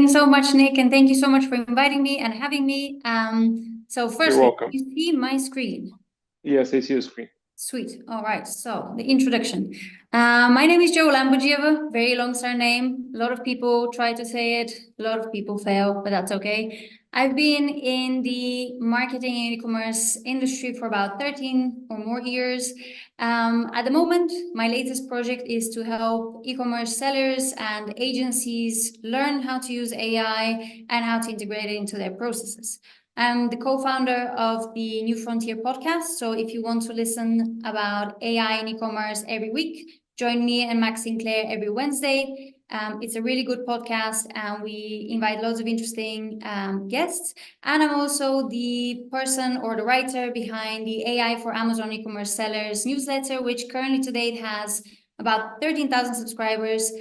you so much, Nick, and thank you so much for inviting me and having me. So You're firstly, welcome. you see my screen. Yes, I see your screen. Sweet. All right. So the introduction. My name is Lambadjieva. Very long surname. A lot of people try to say it. A lot of people fail, but that's okay. I've been in the marketing and e-commerce industry for about 13 or more years. At the moment, my latest project is to help e-commerce sellers and agencies learn how to use AI and how to integrate it into their processes. I'm the co-founder of the New Frontier podcast. So if you want to listen about AI and e-commerce every week, join me and Max Sinclair every Wednesday. It's a really good podcast, and we invite loads of interesting guests. And I'm also the person or the writer behind the AI for Amazon e-commerce sellers newsletter, which currently to date has about 13,000 subscribers.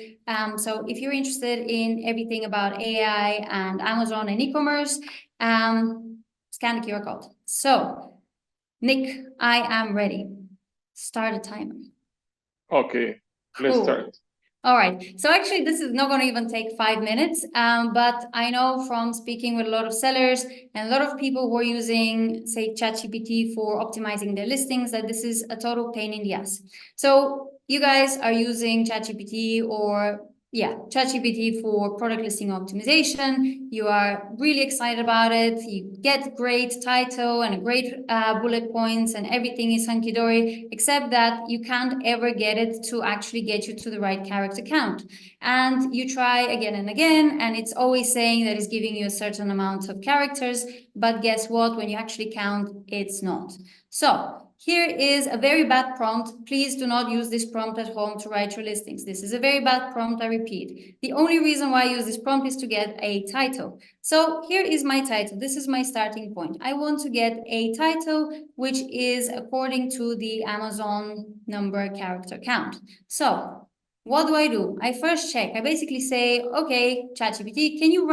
So if you're interested in everything about AI and Amazon and e-commerce, scan the QR code. So, Nick, I am ready. Start a timer. Okay, let's start. All right. So actually, this is not going to even take 5 minutes. But I know from speaking with a lot of sellers and a lot of people who are using, say, ChatGPT for optimizing their listings, that this is a total pain in the ass. So you guys are using ChatGPT or ChatGPT for product listing optimization. You are really excited about it. You get great title and great bullet points, and everything is hunky-dory, except that you can't ever get it to actually get you to the right character count. And you try again and again, and it's always saying that it's giving you a certain amount of characters, but guess what? When you actually count, it's not. So here is a very bad prompt. Please do not use this prompt at home to write your listings. This is a very bad prompt, I repeat. The only reason why I use this prompt is to get a title. So here is my title. This is my starting point. I want to get a title which is according to the Amazon number character count. So what do? I first check. I basically say, okay, ChatGPT, can you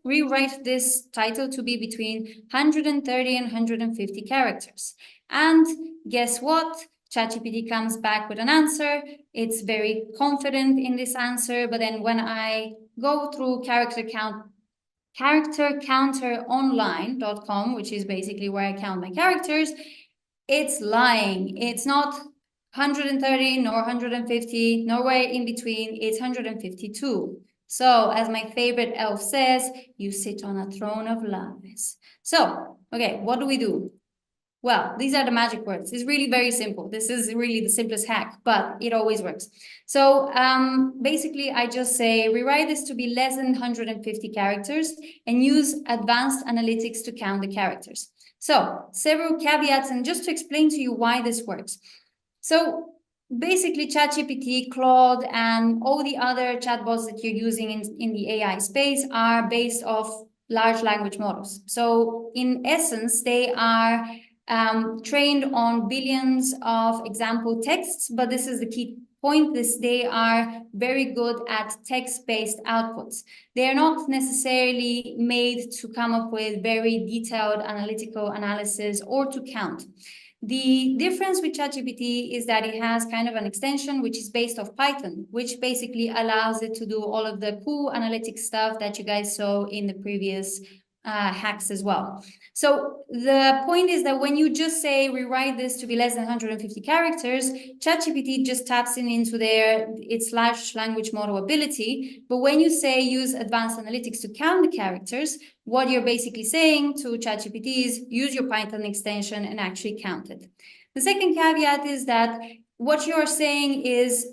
rewrite this title to be between 130 and 150 characters? And guess what? ChatGPT comes back with an answer. It's very confident in this answer, but then when I go through charactercounteronline.com, which is basically where I count my characters, it's lying. It's not 130 nor 150, nowhere in between. It's 152. So, as my favorite elf says, you sit on a throne of lies. So, okay, what do? Well, these are the magic words. It's really very simple. This is really the simplest hack, but it always works. So basically, I just say, rewrite this to be less than 150 characters and use advanced analytics to count the characters. So several caveats, and just to explain to you why this works. So basically, ChatGPT, Claude, and all the other chatbots that you're using in the AI space are based off large language models. So in essence, they are trained on billions of example texts, but this is the key point. They are very good at text-based outputs. They are not necessarily made to come up with very detailed analytical analysis or to count. The difference with ChatGPT is that it has kind of an extension which is based off Python, which basically allows it to do all of the cool analytic stuff that you guys saw in the previous hacks as well. So the point is that when you just say rewrite this to be less than 150 characters, ChatGPT just taps into its large language model ability. But when you say use advanced analytics to count the characters, what you're basically saying to ChatGPT is use your Python extension and actually count it. The second caveat is that what you're saying is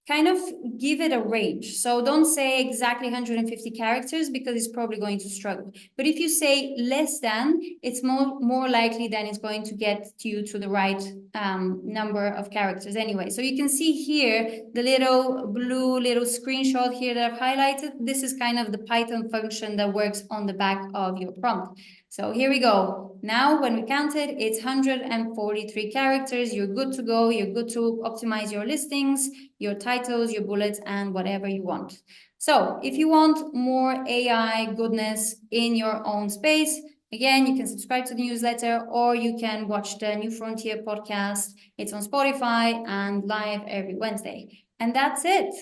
kind of give it a range. So don't say exactly 150 characters because it's probably going to struggle. But if you say less than, it's more likely that it's going to get you to the right number of characters anyway. So you can see here the little blue screenshot here that I've highlighted. This is kind of the Python function that works on the back of your prompt. So here we go. Now, when we counted, it's 143 characters. You're good to go. You're good to optimize your listings, your titles, your bullets, and whatever you want. So if you want more AI goodness in your own space, again, you can subscribe to the newsletter or you can watch the New Frontier podcast. It's on Spotify and live every Wednesday. And that's it.